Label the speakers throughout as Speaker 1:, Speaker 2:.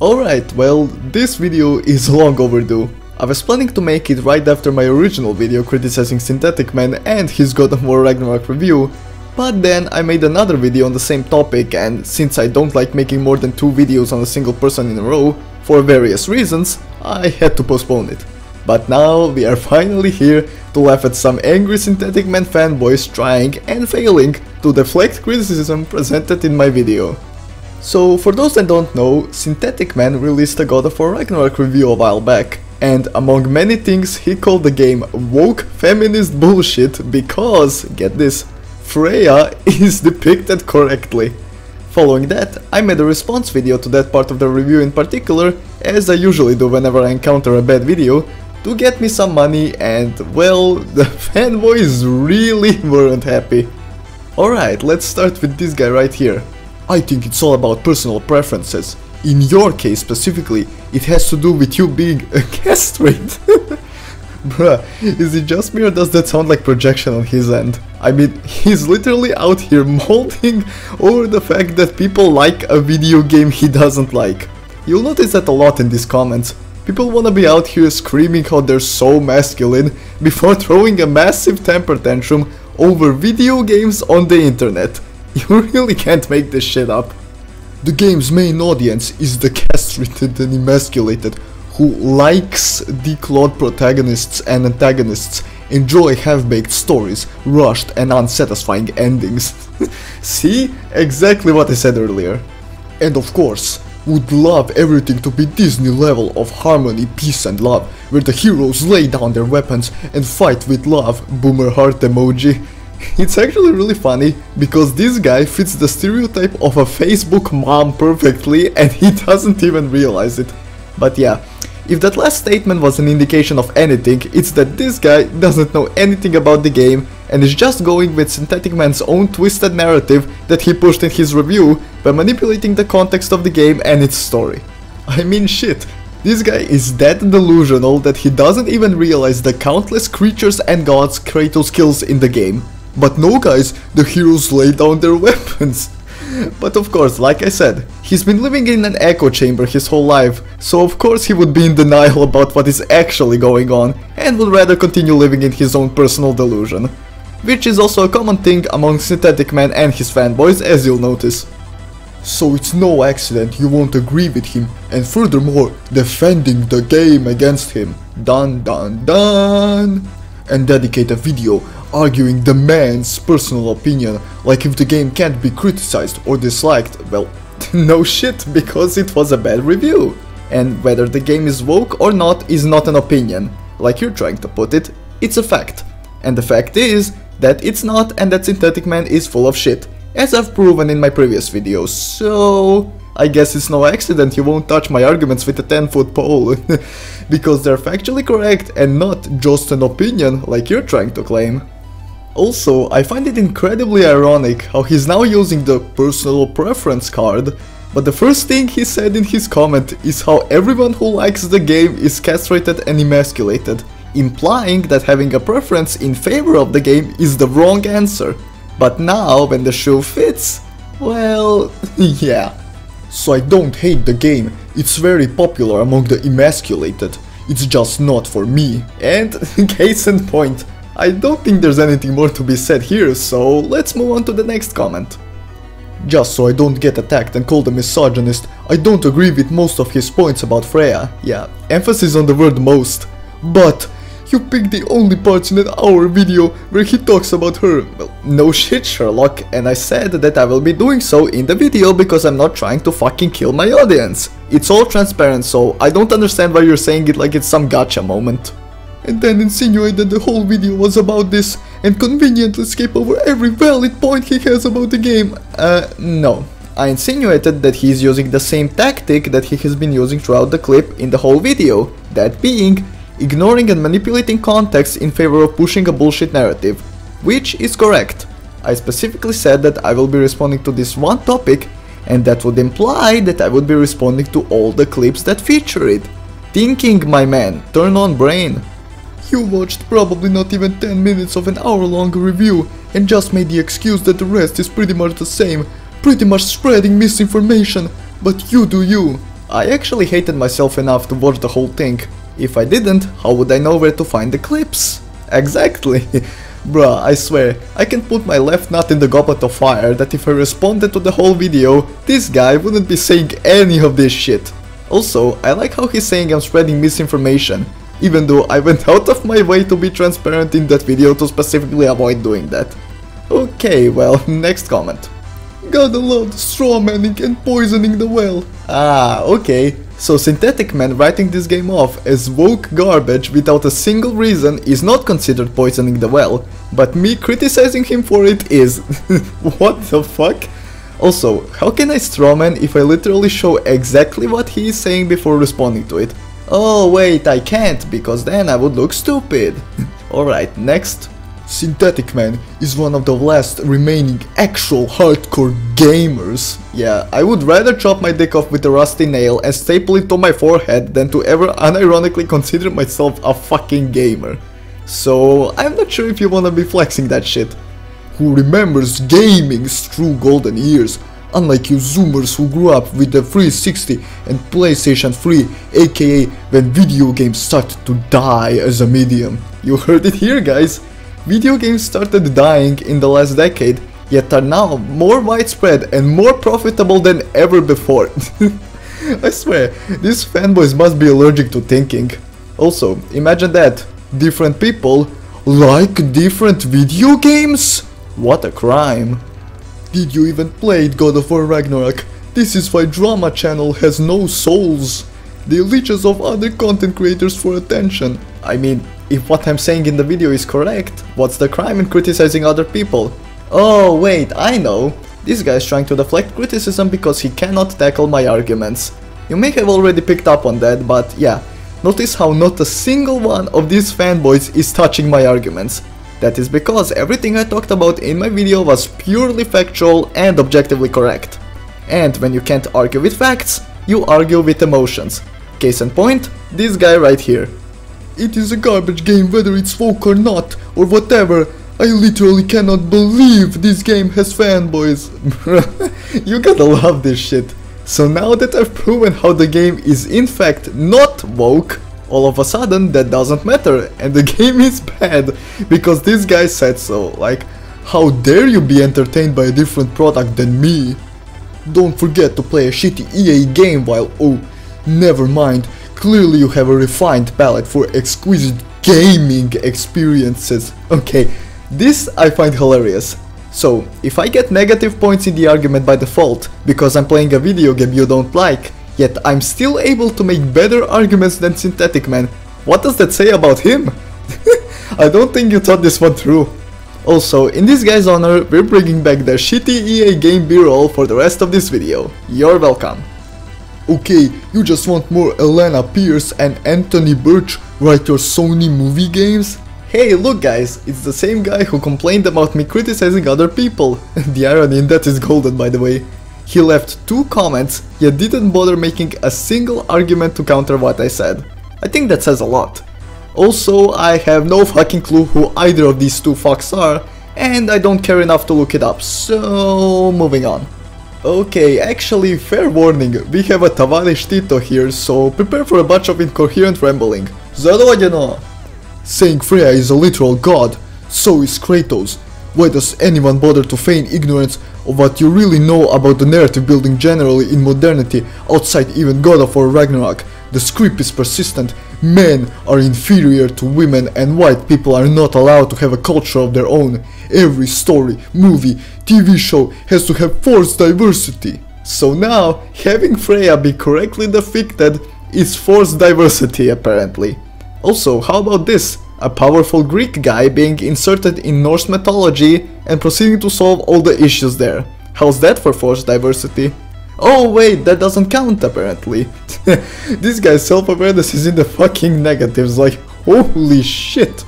Speaker 1: Alright, well, this video is long overdue. I was planning to make it right after my original video criticizing Synthetic Man and his God of War Ragnarok review, but then I made another video on the same topic, and since I don't like making more than 2 videos on a single person in a row, for various reasons, I had to postpone it. But now we are finally here to laugh at some angry Synthetic Man fanboys trying and failing to deflect criticism presented in my video. So for those that don't know, Synthetic Man released a God of War Ragnarok review a while back, and among many things he called the game woke feminist bullshit because, get this, Freya is depicted correctly. Following that, I made a response video to that part of the review in particular, as I usually do whenever I encounter a bad video, to get me some money, and well, the fanboys really weren't happy. Alright, let's start with this guy right here. I think it's all about personal preferences. In your case specifically, it has to do with you being a castrate. Bruh, is it just me or does that sound like projection on his end? I mean, he's literally out here molding over the fact that people like a video game he doesn't like. You'll notice that a lot in these comments. People wanna be out here screaming how they're so masculine before throwing a massive temper tantrum over video games on the internet. You really can't make this shit up. The game's main audience is the castrated and emasculated, who likes declawed protagonists and antagonists, enjoy half-baked stories, rushed and unsatisfying endings. See? Exactly what I said earlier. And of course, would love everything to be Disney level of harmony, peace and love, where the heroes lay down their weapons and fight with love, boomer heart emoji. It's actually really funny, because this guy fits the stereotype of a Facebook mom perfectly and he doesn't even realize it. But yeah, if that last statement was an indication of anything, it's that this guy doesn't know anything about the game and is just going with Synthetic Man's own twisted narrative that he pushed in his review by manipulating the context of the game and its story. I mean shit, this guy is that delusional that he doesn't even realize the countless creatures and gods Kratos kills in the game. But no guys, the heroes lay down their weapons. But of course, like I said, he's been living in an echo chamber his whole life, so of course he would be in denial about what is actually going on and would rather continue living in his own personal delusion. Which is also a common thing among Synthetic Man and his fanboys, as you'll notice. So it's no accident you won't agree with him, and furthermore, defending the game against him. Dun dun dun! And dedicate a video arguing the man's personal opinion, like if the game can't be criticized or disliked, well, no shit, because it was a bad review. And whether the game is woke or not is not an opinion, like you're trying to put it, it's a fact. And the fact is that it's not, and that Synthetic Man is full of shit, as I've proven in my previous videos, so I guess it's no accident you won't touch my arguments with a 10-foot pole, because they're factually correct and not just an opinion like you're trying to claim. Also, I find it incredibly ironic how he's now using the personal preference card, but the first thing he said in his comment is how everyone who likes the game is castrated and emasculated, implying that having a preference in favor of the game is the wrong answer. But now, when the shoe fits, well, yeah. So I don't hate the game, it's very popular among the emasculated, it's just not for me, and case in point. I don't think there's anything more to be said here, so let's move on to the next comment. Just so I don't get attacked and called a misogynist, I don't agree with most of his points about Freya. Yeah, emphasis on the word most. But you picked the only parts in an hour video where he talks about her. Well, no shit, Sherlock, and I said that I will be doing so in the video because I'm not trying to fucking kill my audience. It's all transparent, so I don't understand why you're saying it like it's some gotcha moment. And then insinuate that the whole video was about this and conveniently skip over every valid point he has about the game. No. I insinuated that he's using the same tactic that he has been using throughout the clip in the whole video, that being ignoring and manipulating context in favor of pushing a bullshit narrative, which is correct. I specifically said that I will be responding to this one topic, and that would imply that I would be responding to all the clips that feature it. Thinking, my man, turn on brain. You watched probably not even 10 minutes of an hour-long review and just made the excuse that the rest is pretty much the same, pretty much spreading misinformation, but you do you. I actually hated myself enough to watch the whole thing. If I didn't, how would I know where to find the clips? Exactly. Bruh, I swear, I can put my left nut in the goblet of fire that if I responded to the whole video, this guy wouldn't be saying any of this shit. Also, I like how he's saying I'm spreading misinformation, even though I went out of my way to be transparent in that video to specifically avoid doing that. Okay, well, next comment. Gotta love strawmanning and poisoning the well. Ah, okay. So Synthetic Man writing this game off as woke garbage without a single reason is not considered poisoning the well, but me criticizing him for it is. What the fuck? Also, how can I strawman if I literally show exactly what he is saying before responding to it? Oh wait, I can't, because then I would look stupid. Alright, next. Synthetic Man is one of the last remaining actual hardcore gamers. Yeah, I would rather chop my dick off with a rusty nail and staple it to my forehead than to ever unironically consider myself a fucking gamer. So, I'm not sure if you wanna be flexing that shit. Who remembers gaming's true golden years, unlike you zoomers who grew up with the 360 and PlayStation 3, aka when video games started to die as a medium. You heard it here, guys. Video games started dying in the last decade, yet are now more widespread and more profitable than ever before. I swear, these fanboys must be allergic to thinking. Also, imagine that, different people like different video games? What a crime. Did you even play God of War Ragnarok? This is why Drama Channel has no souls. They leeches of other content creators for attention. I mean, if what I'm saying in the video is correct, what's the crime in criticizing other people? Oh wait, I know. This guy is trying to deflect criticism because he cannot tackle my arguments. You may have already picked up on that, but yeah. Notice how not a single one of these fanboys is touching my arguments. That is because everything I talked about in my video was purely factual and objectively correct. And when you can't argue with facts, you argue with emotions. Case in point, this guy right here. It is a garbage game whether it's woke or not, or whatever. I literally cannot believe this game has fanboys. You gotta love this shit. So now that I've proven how the game is in fact not woke, all of a sudden that doesn't matter and the game is bad because this guy said so. Like, how dare you be entertained by a different product than me? Don't forget to play a shitty EA game while, oh, never mind. Clearly you have a refined palate for exquisite gaming experiences. Okay, this I find hilarious. So, if I get negative points in the argument by default, because I'm playing a video game you don't like, yet I'm still able to make better arguments than Synthetic Man, what does that say about him? I don't think you thought this one through. Also, in this guy's honor, we're bringing back the shitty EA game b-roll for the rest of this video. You're welcome. Okay, you just want more Elena Pierce and Anthony Birch write your Sony movie games? Hey, look guys, it's the same guy who complained about me criticizing other people. The irony in that is golden, by the way. He left 2 comments, yet didn't bother making a single argument to counter what I said. I think that says a lot. Also, I have no fucking clue who either of these 2 fucks are, and I don't care enough to look it up, so moving on. Okay, actually, fair warning, we have a Tavarish Tito here, so prepare for a bunch of incoherent rambling. Saying Freya is a literal god, so is Kratos. Why does anyone bother to feign ignorance of what you really know about the narrative building generally in modernity, outside even God of War Ragnarok? The script is persistent, men are inferior to women and white people are not allowed to have a culture of their own. Every story, movie, TV show has to have forced diversity. So now, having Freya be correctly depicted is forced diversity apparently. Also, how about this? A powerful Greek guy being inserted in Norse mythology and proceeding to solve all the issues there. How's that for forced diversity? Oh wait, that doesn't count apparently. This guy's self-awareness is in the fucking negatives, like holy shit.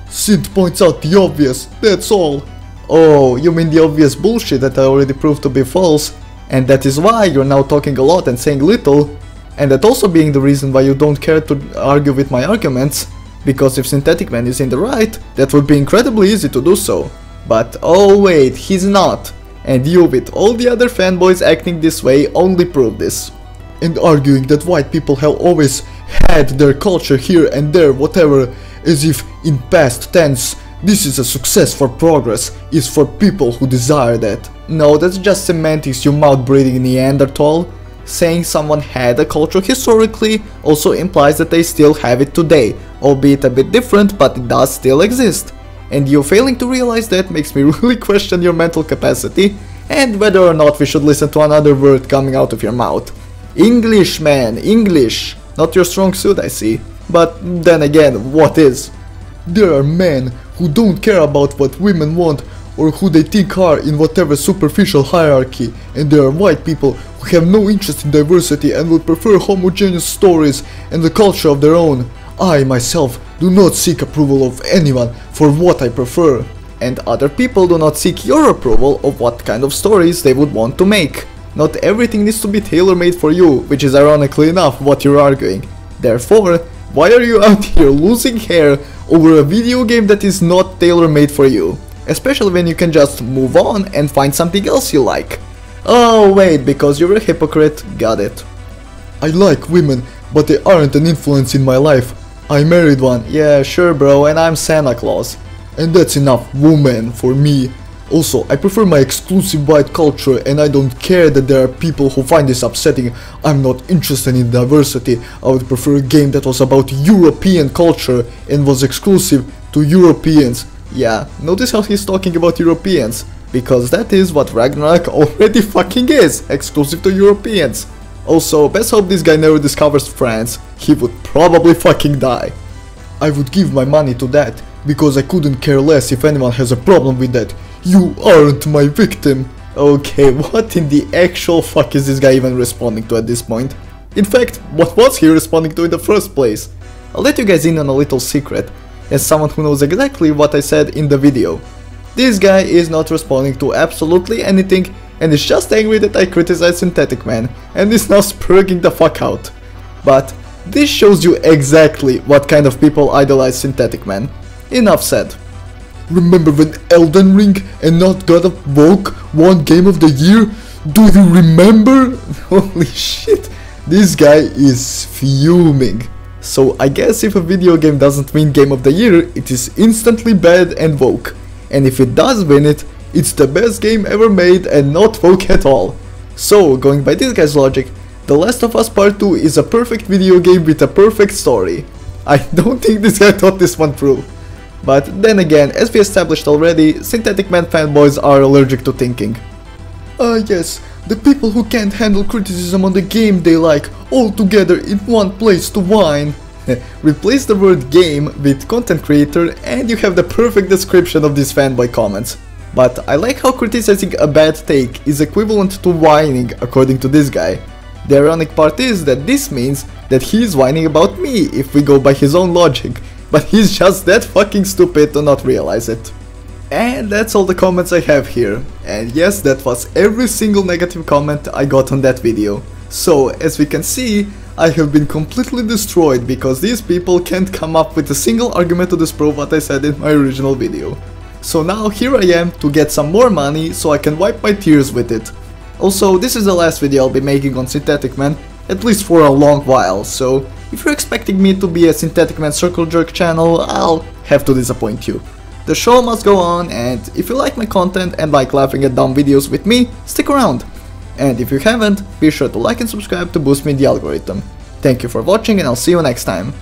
Speaker 1: Synth points out the obvious, that's all. Oh, you mean the obvious bullshit that I already proved to be false, and that is why you're now talking a lot and saying little, and that also being the reason why you don't care to argue with my arguments, because if Synthetic Man is in the right, that would be incredibly easy to do so. But oh wait, he's not. And you with all the other fanboys acting this way only prove this. and arguing that white people have always had their culture here and there, whatever, as if in past tense this is a success for progress, is for people who desire that. No, that's just semantics, you mouth-breathing Neanderthal. Saying someone had a culture historically also implies that they still have it today, albeit a bit different, but it does still exist. And you failing to realize that makes me really question your mental capacity and whether or not we should listen to another word coming out of your mouth. English, man, English. Not your strong suit, I see. But then again, what is? There are men who don't care about what women want or who they think are in whatever superficial hierarchy, and there are white people who have no interest in diversity and would prefer homogeneous stories and the culture of their own. I myself do not seek approval of anyone for what I prefer, and other people do not seek your approval of what kind of stories they would want to make. Not everything needs to be tailor-made for you, which is ironically enough what you're arguing. Therefore, why are you out here losing hair over a video game that is not tailor-made for you? Especially when you can just move on and find something else you like. Oh wait, because you're a hypocrite, got it. I like women, but they aren't an influence in my life. I married one, yeah sure bro, and I'm Santa Claus. And that's enough woman for me. Also, I prefer my exclusive white culture and I don't care that there are people who find this upsetting. I'm not interested in diversity. I would prefer a game that was about European culture and was exclusive to Europeans. Yeah, notice how he's talking about Europeans, because that is what Ragnarok already fucking is, exclusive to Europeans. Also, best hope this guy never discovers France, he would probably fucking die. I would give my money to that, because I couldn't care less if anyone has a problem with that. You aren't my victim. Okay, what in the actual fuck is this guy even responding to at this point? In fact, what was he responding to in the first place? I'll let you guys in on a little secret, as someone who knows exactly what I said in the video. This guy is not responding to absolutely anything and is just angry that I criticized Synthetic Man and is now spurging the fuck out. But this shows you exactly what kind of people idolize Synthetic Man. Enough said. Remember when Elden Ring and not God of War won Game of the Year? Do you remember? Holy shit, this guy is fuming. So I guess if a video game doesn't win Game of the Year, it is instantly bad and woke. And if it does win it, it's the best game ever made and not woke at all. So, going by this guy's logic, The Last of Us Part 2 is a perfect video game with a perfect story. I don't think this guy thought this one through. But then again, as we established already, Synthetic Man fanboys are allergic to thinking. Yes, the people who can't handle criticism on the game they like, all together in one place to whine. Replace the word game with content creator and you have the perfect description of these fanboy comments. But I like how criticizing a bad take is equivalent to whining according to this guy. The ironic part is that this means that he's whining about me if we go by his own logic, but he's just that fucking stupid to not realize it. And that's all the comments I have here. And yes, that was every single negative comment I got on that video. So, as we can see, I have been completely destroyed because these people can't come up with a single argument to disprove what I said in my original video. So now here I am to get some more money so I can wipe my tears with it. Also, this is the last video I'll be making on Synthetic Man, at least for a long while, so if you're expecting me to be a Synthetic Man Circle Jerk channel, I'll have to disappoint you. The show must go on, and if you like my content and like laughing at dumb videos with me, stick around. And if you haven't, be sure to like and subscribe to boost me in the algorithm. Thank you for watching and I'll see you next time.